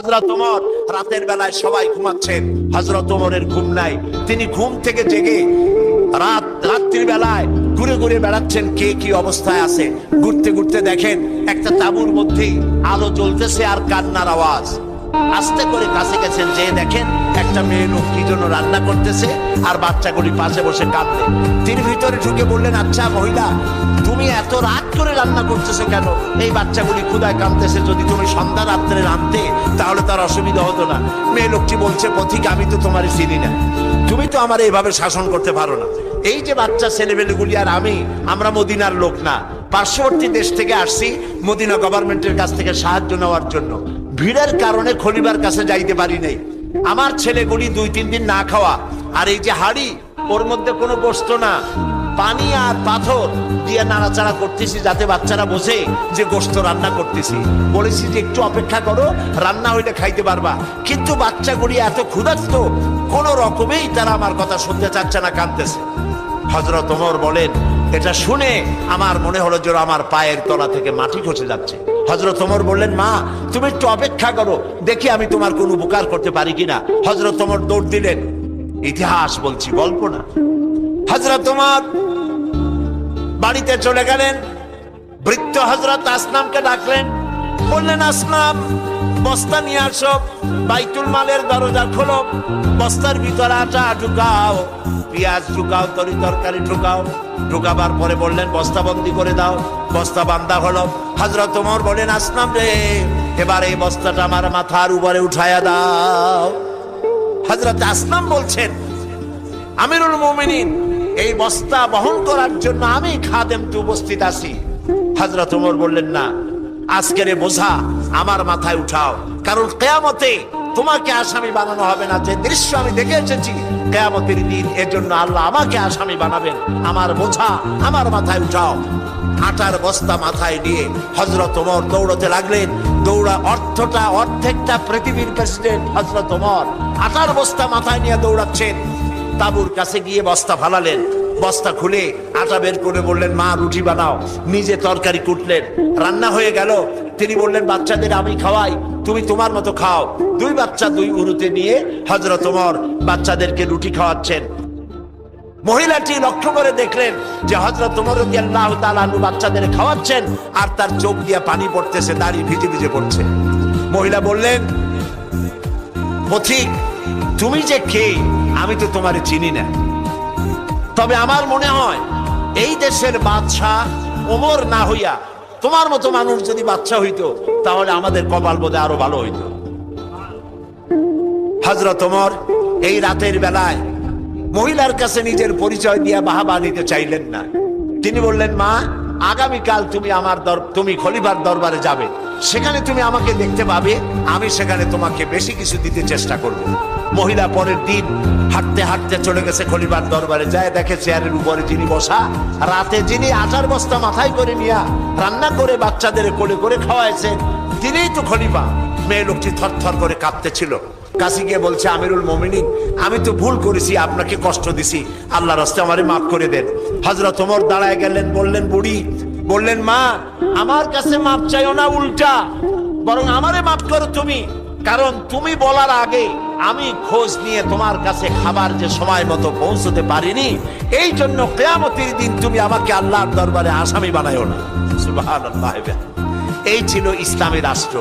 হযরত ওমর রাতের বেলায় সবাই ঘুমাচ্ছেন, হযরত ওমরের ঘুম নাই। তিনি ঘুম থেকে জেগে রাত্রির বেলায় ঘুরে ঘুরে বেড়াচ্ছেন কে কি অবস্থায় আছে। ঘুরতে ঘুরতে দেখেন একটা তাঁবুর মধ্যে আলো জ্বলতেছে আর কান্নার আওয়াজ। আস্তে করে কাছে গেছেন, যে দেখেন একটা মেয়ে লোক কি জন্য রান্না করতেছে আর বাচ্চাগুলি পাশে বসে কাঁদছে। তিনি ভিতরে ঢুকে বললেন, আচ্ছা মহিলা, তুমি এত রাত করে রান্না করতেছো কেন? এই বাচ্চাগুলি ক্ষুধায় কাঁদতেছে, যদি তুমি সন্ধ্যা রাত্রে রাঁধতে তাহলে তার অসুবিধা হতো না। মেয়ে লোকটি বলছে, পথিক, আমি তো তোমার চিনি না, তুমি তো আমার এইভাবে শাসন করতে পারো না। এই যে বাচ্চা ছেলেমেয়েগুলি আর আমরা মদিনার লোক না, পার্শ্ববর্তী দেশ থেকে আসছি মদিনা গভর্নমেন্টের কাছ থেকে সাহায্য নেওয়ার জন্য। ভিড়ের কারণে খলিফার কাছে যাইতে পারি নাই। আমার ছেলেগুলি 2-3 দিন না খাওয়া, আর এই যে হাড়ি, ওর মধ্যে কোনো গোশত না, পানি আর পাথর দিয়ে নাড়াচাড়া করতেছি যাতে বাচ্চারা বোঝে যে গোশত রান্না করতেছি। বলেছি যে একটু অপেক্ষা করো, রান্না হইলে খাইতে পারবা। কিন্তু বাচ্চাগুলি এত ক্ষুধার্ত, কোন রকমেই তারা আমার কথা শুনতে চাচ্ছে না, কাঁদতেছে। হযরত ওমর বলেন, এটা শুনে আমার মনে হলো যে আমার পায়ের তলা থেকে মাটি খসে যাচ্ছে। হযরত ওমর বললেন, মা তুমি একটু অপেক্ষা করো, দেখি আমি তোমার কোনো উপকার করতে পারি কিনা। হযরত ওমর দৌড় দিলেন। ইতিহাস বলছি, গল্প না। হযরত ওমর বাড়িতে চলে গেলেন। বৃদ্ধ হযরত আসলামকে ডাকলেন, বললেন, আসলাম বস্তা নিয়ে আসো, বাইতুল মালের দরজা খোলো, বস্তার ভিতরে আটা ঢুকাও, পেঁয়াজ ঢুকাও, তরকারি ঢুকাও। ঢুকাবার পরে বললেন, বস্তা বন্দি করে দাও। বস্তা বান্ধা হলো। হযরত ওমর বলেন, আসলাম রে, এবার এই বস্তাটা আমার মাথার উপরে উঠায়া দাও। হযরত আসলাম বলছেন, আমিরুল মুমিনিন, এই বস্তা বহন করার জন্য আমি খাদেম তো উপস্থিত আছি। হযরত ওমর বললেন, না, আজকের বোঝা আমার মাথায় উঠাও, কারণ কিয়ামতে তোমাকে আসামি বানানো হবে না। যে দৃশ্য আমি দেখে এসেছি কিয়ামতের দিন, এর জন্য আল্লাহ আমাকে আসামি বানাবেন। আমার বোঝা আমার মাথায় উঠাও। আটার বস্তা মাথায় নিয়ে হযরত ওমর দৌড়তে লাগলেন। অর্ধেকটা পৃথিবীর প্রেসিডেন্ট হযরত ওমর আটার বস্তা মাথায় নিয়ে দৌড়াচ্ছেন। তাঁবুর কাছে গিয়ে বস্তা ফালালেন। বস্তা খুলে আটা বের করে বললেন, মা রুটি বানাও। নিজে তরকারি কুটলেন, রান্না হয়ে গেল। তিনি বললেন, বাচ্চাদের আমি খাওয়াই, তুমি তোমার মতো খাও। 2 বাচ্চা 2 উরুতে নিয়ে হযরত ওমর বাচ্চাদেরকে রুটি খাওয়াচ্ছেন। মহিলাটি লক্ষ্য করে দেখলেন যে হযরত ওমর রাদিয়াল্লাহু তাআলা আনহু বাচ্চাদের খাওয়াচ্ছেন আর তার চোখ দিয়ে পানি পড়তেছে, দাড়ি ভিজে ভিজে পড়ছে। মহিলা বললেন, পথিক, তুমি যে কে আমি তো তোমারে চিনি না, তবে আমার মনে হয় এই দেশের বাদশা ওমর না হইয়া তোমার মতো মানুষ যদি বাদশা হইতো তাহলে আমাদের কপাল বোধে আরো ভালো হইতো। হযরত ওমর এই রাতের বেলায় মহিলার কাছে নিজের পরিচয় দিয়ে বাহাবা নিতে চাইলেন না। তিনি বললেন, মা আগামীকাল তুমি খলিফার দরবারে যাবে, সেখানে তুমি আমাকে দেখতে পাবে, আমি সেখানে তোমাকে বেশি কিছু দিতে চেষ্টা করব। মহিলা পরের দিন হাঁটতে হাঁটতে চলে গেছে খলিফার দরবারে। যায় দেখে চেয়ারের উপরে যিনি বসা, রাতে যিনি আটার বস্তা মাথায় করে নিয়া রান্না করে বাচ্চাদের কোলে করে খাওয়াইছেন, তিনিই তো খলিফা। মেয়ে লোকটি থরথর করে কাঁপতেছিল। কাছে গিয়ে বলছে, আমিরুল মুমিনিন, আমি তো ভুল করেছি, আপনাকে কষ্ট দিছি, আল্লাহর রাস্তায় আমারে মাফ করে দেন। হযরত ওমর দাঁড়ায় গেলেন। বললেন, বুড়ি বললেন, মা আমার কাছে মাফ চাইও না, উল্টা বরং আমারে মাফ করো তুমি, কারণ তুমি বলার আগে আমি খোঁজ নিয়ে তোমার কাছে খাবার যে সময় মতো পৌঁছতে পারিনি, এই জন্য কিয়ামতের দিন তুমি আমাকে আল্লাহর দরবারে আসামি বানাইও না। সুবহানাল্লাহ। এই ছিল ইসলামী রাষ্ট্র।